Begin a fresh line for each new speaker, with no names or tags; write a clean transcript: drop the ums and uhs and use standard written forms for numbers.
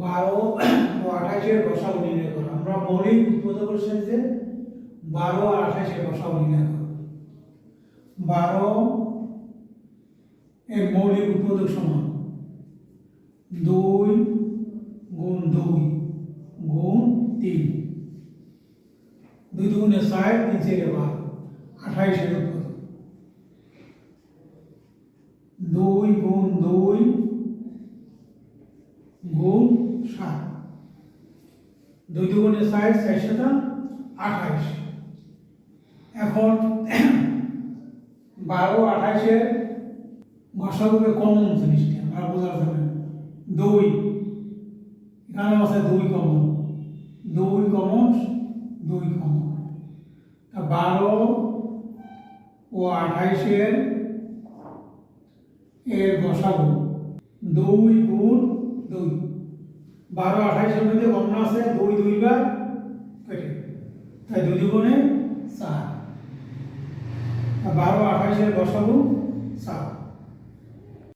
12 ও 28 এর গসাগু নির্ণয় করো। আমরা মৌলিক উৎপাদক করছি যে 12 আর 28 এর গসাগু নির্ণয় করো। 12 এর মৌলিক উৎপাদক সমান 2 গুণ 2 গুণ 3, 2 দুগুণে 4, 3 4 12, 28 এর উৎপাদক 2 গুণ 2 গুণ 7, 2 দুগুণে 4, 4 7 28। এখন 12 28 এর গসাগুকে কমন জিনিসটা আমরা বোঝার জন্য 2 এখানে আছে 2 কমন, 2 কমন, 2 কমন। 12 ও 28 এর গসাগু 2 গুণ 2, 12 28 এর মধ্যে কমন আছে 2 2 বার কেটে, তাই 2 দুগুণে 4। 12 28 এর গসাগু 7।